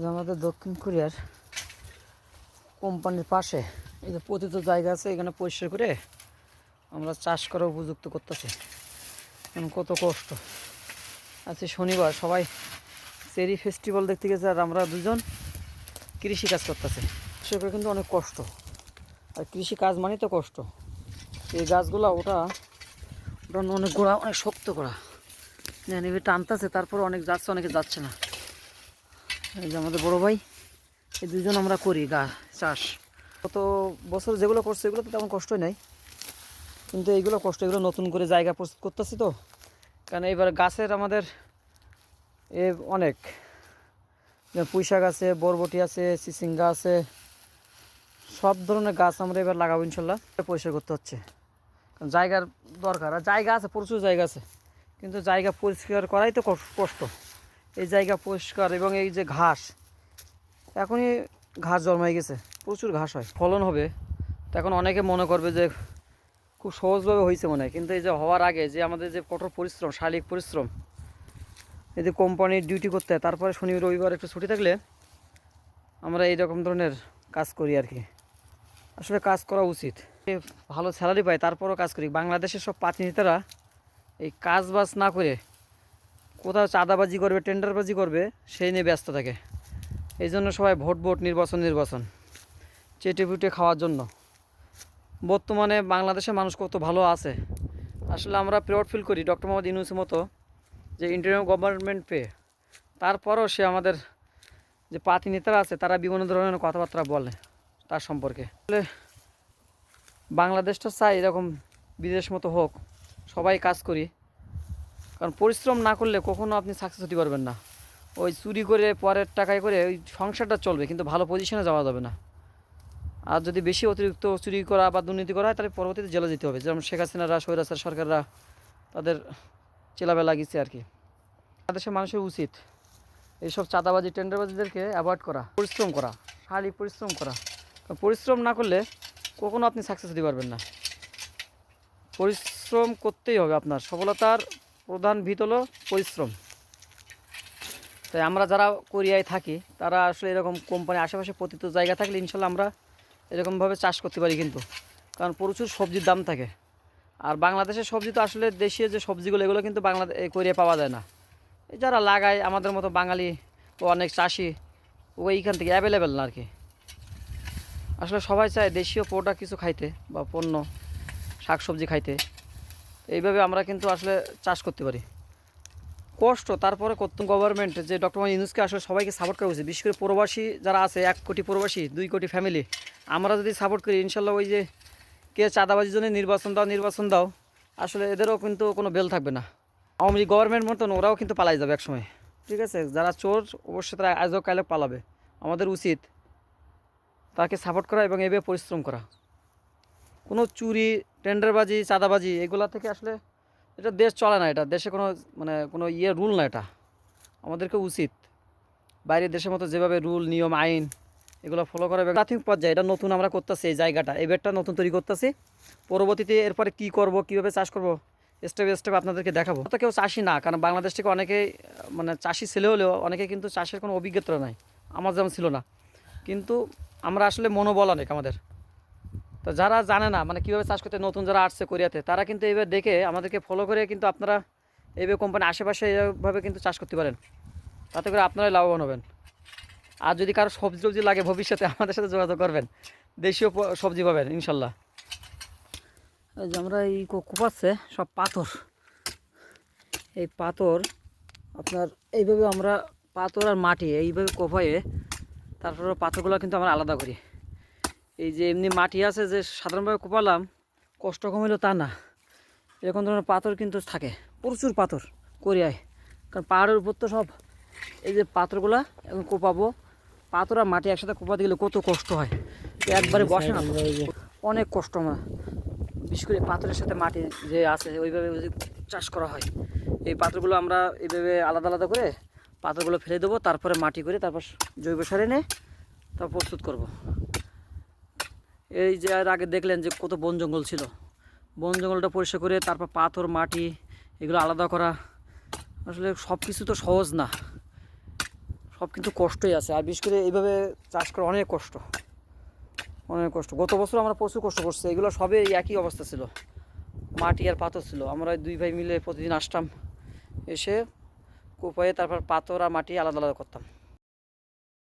যে আমাদের দক্ষিণ কোরিয়ার কোম্পানির পাশে এই যে পতিত জায়গা আছে, এখানে পরিষ্কার করে আমরা চাষ করা উপযুক্ত করতেছি। এখন কত কষ্ট। আজকে শনিবার, সবাই চেরি ফেস্টিভ্যাল দেখতে গেছে আর আমরা দুজন কৃষি কাজ করতেছি। সেটা কিন্তু অনেক কষ্ট, আর কৃষি কাজ মানে তো কষ্ট। এই গাছগুলা ওটা অনেক গোড়া, অনেক শক্ত গোড়া, নেবে টানতেছে, তারপর অনেক যাচ্ছে, অনেকে যাচ্ছে না। এই যে আমাদের বড় ভাই, এই দুজন আমরা করি চাষ। কত বছর যেগুলো করছে এগুলো তো তেমন কষ্টই নাই, কিন্তু এইগুলো কষ্ট। এগুলো নতুন করে জায়গা প্রস্তুত করতেছি তো, কারণ এবার গাছের আমাদের অনেক পুঁইশাক আছে, বরবটি আছে, চিচিঙ্গা আছে, সব ধরনের গাছ আমরা এবার লাগাবো ইনশাল্লাহ। পরিষ্কার করতে হচ্ছে, কারণ জায়গার দরকার। আর জায়গা আছে, প্রচুর জায়গা আছে, কিন্তু জায়গা পরিষ্কার করাই তো কষ্ট। এই জায়গা পরিষ্কার, এবং এই যে ঘাস, এখনই ঘাস জন্মাই গেছে, প্রচুর ঘাস হয়, ফলন হবে। তো এখন অনেকে মনে করবে যে খুব সহজভাবে হয়েছে মনে হয়, কিন্তু এই যে হওয়ার আগে যে আমাদের যে কঠোর পরিশ্রম, শারীরিক পরিশ্রম, এই যে কোম্পানির ডিউটি করতে হয়, তারপরে শনি রবিবার একটু ছুটি থাকলে আমরা এইরকম ধরনের কাজ করি আর কি। আসলে কাজ করা উচিত, ভালো স্যালারি পায়, তারপরও কাজ করি। বাংলাদেশের সব পাতি নেতারা এই কাজ বাজ না করে কোথাও চাঁদাবাজি করবে, টেন্ডারবাজি করবে, সেই নিয়ে ব্যস্ত থাকে। এই জন্য সবাই ভোট নির্বাচন চেটে পুটে খাওয়ার জন্য। বর্তমানে বাংলাদেশের মানুষ কত ভালো আছে। আসলে আমরা প্রাউড ফিল করি ডক্টর মোহাম্মদ ইউনূসের মতো যে ইন্টারিম গভর্নমেন্ট তারপরও সে আমাদের যে পাতি নেতারা আছে তারা বিভিন্ন ধরনের কথাবার্তা বলে তার সম্পর্কে। আসলে বাংলাদেশটা চাই এরকম বিদেশ মতো হোক, সবাই কাজ করি, কারণ পরিশ্রম না করলে কখনো আপনি সাকসেস হতে পারবেন না। ওই চুরি করে পরের টাকায় করে ওই সংসারটা চলবে, কিন্তু ভালো পজিশনে যাওয়া যাবে না। আর যদি বেশি অতিরিক্ত চুরি করা বা দুর্নীতি করা হয়, তাহলে পরবর্তীতে জেলে যেতে হবে, যেমন শেখ হাসিনারা, স্বৈরাচার সরকাররা তাদের চেলাবেলা গেছে আর কি। বাংলাদেশের মানুষের উচিত এইসব চাঁদাবাজি, টেন্ডারবাজিদেরকে অ্যাভয়েড করা, পরিশ্রম করা, শারীরিক পরিশ্রম করা। পরিশ্রম না করলে কখনো আপনি সাকসেস হতে পারবেন না। পরিশ্রম করতেই হবে, আপনার সফলতার প্রধান ভিত হলো পরিশ্রম। তাই আমরা যারা কোরিয়ায় থাকি তারা আসলে এরকম কোম্পানি আশেপাশে পতিত জায়গা থাকলে ইনশাল্লাহ আমরা এরকমভাবে চাষ করতে পারি, কিন্তু কারণ প্রচুর সবজির দাম থাকে। আর বাংলাদেশের সবজি তো আসলে দেশীয় যে সবজিগুলো, এগুলো কিন্তু কোরিয়ায় পাওয়া যায় না। এই যারা লাগায় আমাদের মতো বাঙালি ও অনেক চাষি, ওইখান থেকে অ্যাভেলেবেল না আর কি। আসলে সবাই চায় দেশীয় প্রোডাক্ট কিছু খাইতে বা পণ্য, শাকসবজি খাইতে। এইভাবে আমরা কিন্তু আসলে চাষ করতে পারি। কষ্ট, তারপরে করতাম গভর্নমেন্ট যে ডক্টর মোহাম্মদ ইউনূসকে আসলে সবাইকে সাপোর্ট করা উচিত, বিশেষ করে প্রবাসী যারা আছে, 1 কোটি প্রবাসী, 2 কোটি ফ্যামিলি, আমরা যদি সাপোর্ট করি ইনশাল্লাহ, ওই যে কে চাঁদাবাজির জন্য নির্বাচন দাও, আসলে এদেরও কিন্তু কোনো বেল থাকবে না। আওয়ামী লীগ গভর্নমেন্ট মতন ওরাও কিন্তু পালাই যাবে একসময়। ঠিক আছে, যারা চোর অবশ্যই তারা আজও কালে পালাবে। আমাদের উচিত তাকে সাপোর্ট করা এবং এভাবে পরিশ্রম করা। কোনো চুরি, টেন্ডারবাজি, চাঁদাবাজি এগুলা থেকে আসলে এটা দেশ চলে না, এটা দেশে কোনো রুল না। এটা আমাদেরকে উচিত বাইরের দেশের মতো যেভাবে রুল, নিয়ম, আইন এগুলো ফলো করা। প্রাথমিক পর্যায়ে এটা নতুন আমরা করতেছি, এই জায়গাটা, এই বেডটা নতুন তৈরি করতেছি। পরবর্তীতে এরপরে কী করব, কীভাবে চাষ করব, স্টেপ আপনাদেরকে দেখাবো। তো কেউ চাষি না, কারণ বাংলাদেশ থেকে অনেকেই চাষি ছেলে হলেও অনেকে কিন্তু চাষের কোনো অভিজ্ঞতা নাই, আমার যেমন ছিল না। কিন্তু আমরা আসলে মনোবল অনেক আমাদের। তো যারা জানে না কীভাবে চাষ করতে, নতুন যারা আসছে কোরিয়াতে, তারা কিন্তু এইভাবে দেখে আমাদেরকে ফলো করে কিন্তু আপনারা এইভাবে কোম্পানি আশেপাশে এইভাবে কিন্তু চাষ করতে পারেন, তাতে করে আপনারাই লাভবান হবেন। আর যদি কারো সবজি লাগে ভবিষ্যতে আমাদের সাথে যোগাযোগ করবেন, দেশীয় সবজি পাবেন ইনশাল্লাহ। এই যে আমরা এই কোপাচ্ছে সব পাথর, এই পাথর আপনার এইভাবে আমরা পাথর আর মাটি এইভাবে কোপায়ে তারপরে পাথরগুলো কিন্তু আমরা আলাদা করি। এই যে এমনি মাটি আছে যে সাধারণভাবে কোপালাম কষ্ট কমিল তা না, এরকম ধরনের পাথর কিন্তু থাকে, প্রচুর পাথর কোরিয়ায়। কারণ পাহাড়ের উপর তো সব এই যে পাথরগুলা এখন কোপাবো, পাথর আর মাটি একসাথে কোপাতে গেলে কত কষ্ট হয়, একবারে বসে না, অনেক কষ্ট। আমরা বিশেষ করে পাথরের সাথে মাটি যে আছে ওইভাবে চাষ করা হয়। এই পাথরগুলো আমরা এইভাবে আলাদা আলাদা করে পাথরগুলো ফেলে দেবো, তারপরে মাটি করে, তারপর জৈব সার এনে তারপর প্রস্তুত করব। এই যে আর আগে দেখলেন যে কত বন জঙ্গল ছিল, বন জঙ্গলটা পরিষ্কার করে তারপর পাথর, মাটি এগুলো আলাদা করা, আসলে সব কিছু তো সহজ না। সব কিন্তু কষ্টই আছে। আর বিশেষ করে এইভাবে চাষ করা অনেক কষ্ট, অনেক কষ্ট। গত বছর আমরা প্রচুর কষ্ট করছি, এগুলো সবে একই অবস্থা ছিল, মাটি আর পাথর ছিল। আমরা দুই ভাই মিলে প্রতিদিন আসতাম, এসে কোপায়ে তারপর পাথর আর মাটি আলাদা আলাদা করতাম।